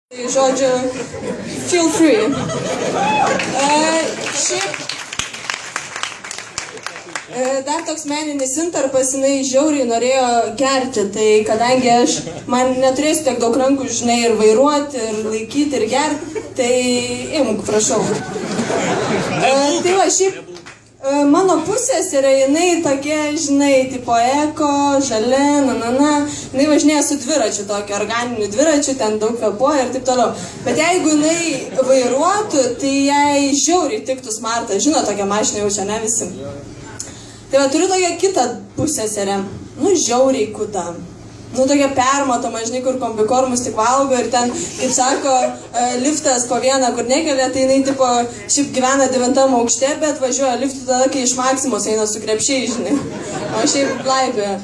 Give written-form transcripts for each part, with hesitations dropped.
Žodžiu, feel free. Šiaip, dar toks meninis intarpas, jinai žiauriai norėjo gerti, tai kadangi man neturėsiu tiek daug rankų, žinai, ir vairuoti, ir laikyti, ir gerti, tai imk, prašau. Tai va, šiaip, mano pusėserė, jinai tokia, žinai, tipo eko, žalia, jinai važinėja su dviračiu, tokiu organiniu dviračiu, ten daug kvepuoja ir taip toliau. Bet jeigu jinai vairuotų, tai jai žiauriai tiktų smartas, žino, tokią mašiną jaučia, ne visi. Tai va, turiu tokią kitą pusėserę, nu, žiauriai kuda. Nu, tokia permatoma, žinai, kur kombikormus tik valgo ir ten, kaip sako, liftas po vieną, kur nekelia, tai jinai, tipo, šiaip gyvena 9 aukšte, bet važiuoja liftu tada, kai iš Maksimos eina su krepšiai, žinai, o šiaip laipioja.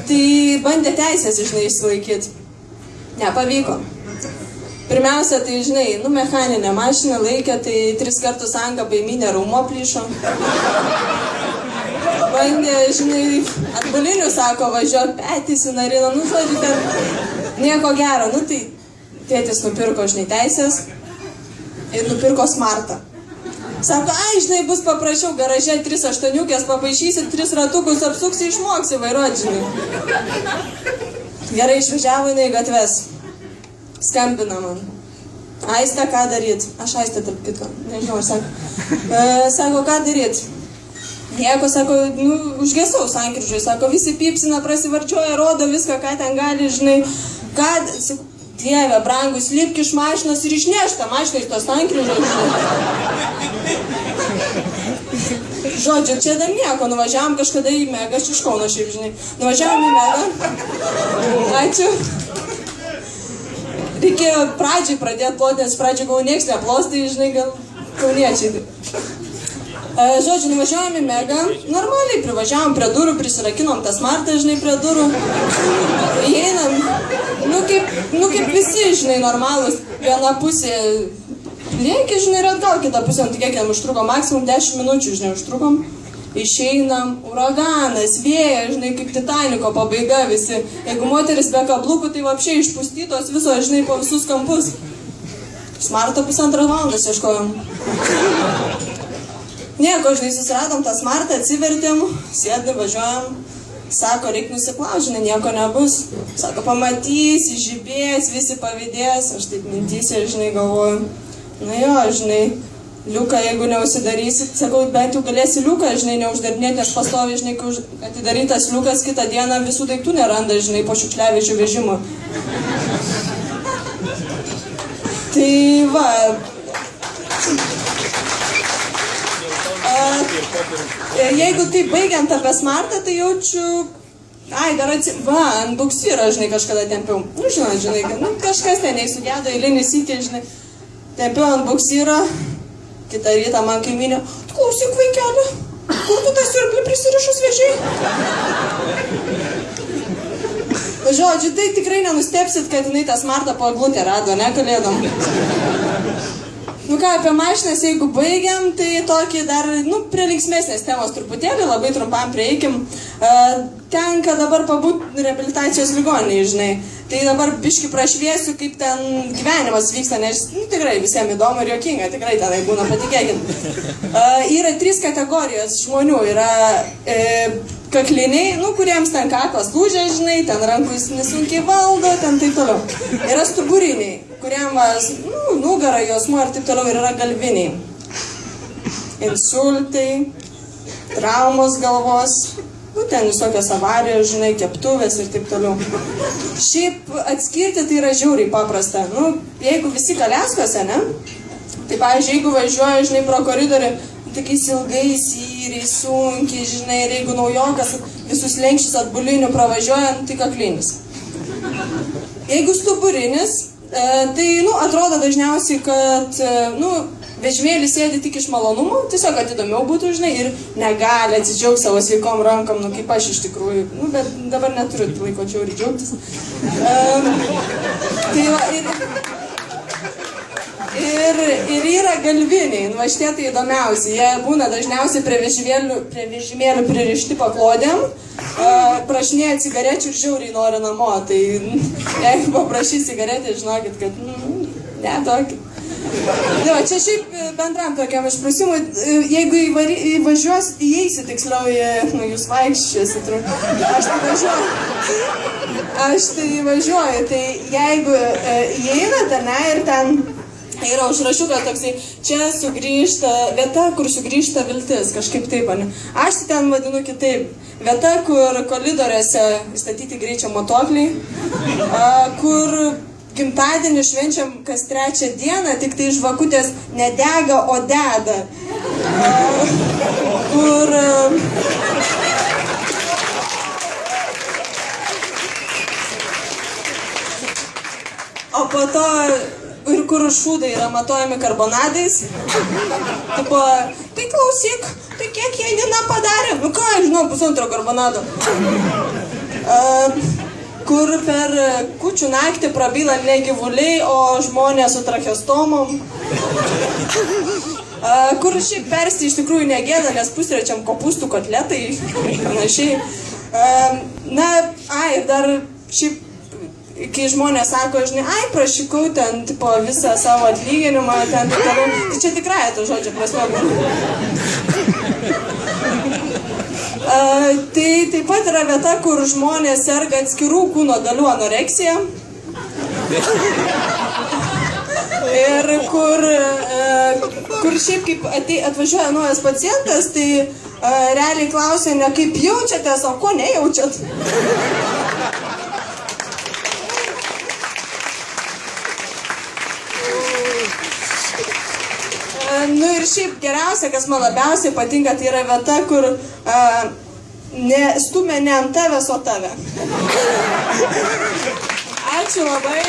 Tai bandė teisės, žinai, išsilaikyti. Nepavyko. Pirmiausia, tai, žinai, nu, mechaninę mašiną laikė, tai 3 kartus ankapai mynė raumo plyšo. Bandė, žinai, atbulinių, sako, važiuok, petys į nariną, nu, žodžiu, ten nieko gero. Nu, tai tėtis nupirko, žinai, teisės ir nupirko smartą. Sako, ai, žinai, bus paprašiau, garaže 3 aštuoniukės papaišysi, 3 ratukus apsuksi, išmoksi vairuoti, žinai. Gerai, išvažiavo jinai į gatves. Skambina man. Aiste, ką daryt? Aš Aiste, tarp kitko, nežinau, aš sako. Sako, ką daryt? Nieko, sako, nu, užgesau sankryžoj, sako, visi pypsina, prasivarčioja, rodo viską, ką ten gali, žinai, ką, sako, Dieve, brangus, lipk iš mašinos ir išneš tą mašiną iš tos sankryžos, žinai. Žodžiu, čia dar nieko, nuvažiavam kažkada į Megą, aš iš Kauno šiaip, žinai, nuvažiavam į Megą, ačiū. Reikėjo pradžiai pradėti ploti, nes pradžiai gal nieks neplos, tai, žinai, gal kauniečiai. Žodžiu, nuvažiavom į Megą, normaliai privažiavom prie durų, prisirakinom tą smartą, žinai, prie durų. Įeinam, nu kaip visi, žinai, normalus, viena pusė lieki, žinai, ir atgal, kita pusė, nu, kiek jam užtruko, maksimum 10 minučių, žinai, užtrukom. Išeinam, uraganas, vėjas, žinai, kaip Titaniko pabaiga visi. Jeigu moteris be kablukų, tai vapšiai išpustytos viso, žinai, po visus kampus. Smartą 1,5 valandos ieškojom. Nieko, žinai, susiradom tą smartą, atsivertėm, sėdėm, važiuojam. Sako, reik nusiplaut, žinai, nieko nebus. Sako, pamatysi, žibės, visi pavydės. Aš taip mintysiu, žinai, galvoju. Na jo, žinai, liuką, jeigu neužsidarysit, sakau, bent jau galėsi liuką, žinai, neuždarinėti, aš pastoviai, žinai, kai atidarytas liukas, kitą dieną visų daiktų neranda, žinai, po šiukšliavežių vežimo. Tai va. Jeigu taip baigiant apie smartą, tai jaučiu, dar va, ant buksyro, žinai, kažkada tempiau. Nu, žinai, nu, kažkas ten neįsugėdo, eilinį sykį, žinai, tempiau ant buksyro, kitą rytą man kaiminė, tu klausyk, vaikeli, kur tu tą siurblį prisirišus vežiai? Žodžiu, tai tikrai nenustepsit, kad jinai tą smartą po eglutę rado, ne, kalėdom. Nu ką, apie mašinas, jeigu baigiam, tai tokį dar, nu, prie linksmesnės temos truputėlį, labai trumpam prieikim. Tenka dabar pabūt reabilitacijos ligoninėje, žinai. Tai dabar biški prašviesiu, kaip ten gyvenimas vyksta, nes, nu, tikrai visiems įdomu ir juokinga, tikrai tenai būna, patikėkit. Yra 3 kategorijos žmonių, yra kakliniai, nu, kuriems ten kaklas lūžia, žinai, ten rankus nesunkiai valdo, ten taip toliau. Yra stuburiniai, kuriem vas, nu, nugara, jausmu ir taip toliau, ir yra galviniai. Insultai, traumos galvos, nu, ten visokios avarijos, žinai, keptuvės ir taip toliau. Šiaip atskirti tai yra žiauriai paprasta. Nu, jeigu visi kaliaskose, ne? Tai, pavyzdžiui, jeigu važiuoja, žinai, pro koridorių, tokiais ilgais įriais, sunkiai, žinai, ir jeigu naujokas visus lenkščius atbulinių pravažiuoja, tai kaklinis. Jeigu stuburinis, tai, nu, atrodo dažniausiai, kad, nu, vežimėlis sėdi tik iš malonumo, tiesiog kad įdomiau būtų, žinai, ir negali atsidžiaugti savo sveikom rankom, nu, kaip aš iš tikrųjų, nu, bet dabar neturiu laiko čia ir džiaugtis. Tai va, Ir yra galviniai, va šitie tai įdomiausi, jie būna dažniausiai prie vežimėlių pririšti paklodėm, prašinėja cigarečių ir žiauriai nori namo, tai jeigu paprašys cigaretį, žinokit, kad ne tokį. Tai va, čia šiaip bendram tokiam išprasimui, jeigu įeisit tiksliau, jūs vaikščiosit, aš tai įvažiuoju, tai jeigu įeinate, ne, ir ten yra užrašiukas toksai, čia sugrįžta, vieta, kur sugrįžta viltis, kažkaip taip, ne. Aš ten vadinu kitaip, vieta, kur koridoriuose statyti greičio matuokliai, kur gimtadienį švenčiam kas 3 dieną, tik tai žvakutės nedega, o deda. Kur... O po to... Ir kur šūdai yra matuojami karbonadais. Tipo, tai klausyk, tai kiek Janina padarė? Nu ką, žinau, 1,5 karbonado. Kur per kūčių naktį prabyla ne gyvuliai, o žmonės su tracheostomom. Kur šiaip persti iš tikrųjų negėda, nes pusryčiam kopūstų kotletai ir panašiai. Ir dar šiaip kai žmonės sako, žinai, prašykau ten, tipo, visą savo atlyginimą, ten, tai čia tikrai to žodžio prasme. Tai taip pat yra vieta, kur žmonės serga atskirų kūno dalių anoreksija. Ir kur šiaip kaip atvažiuoja naujas pacientas, tai realiai klausia ne kaip jaučiatės, o ko nejaučiat. Nu ir šiaip geriausia, kas man labiausiai patinka, tai yra vieta, kur stumia ne ant tavęs, o tave. Ačiū labai.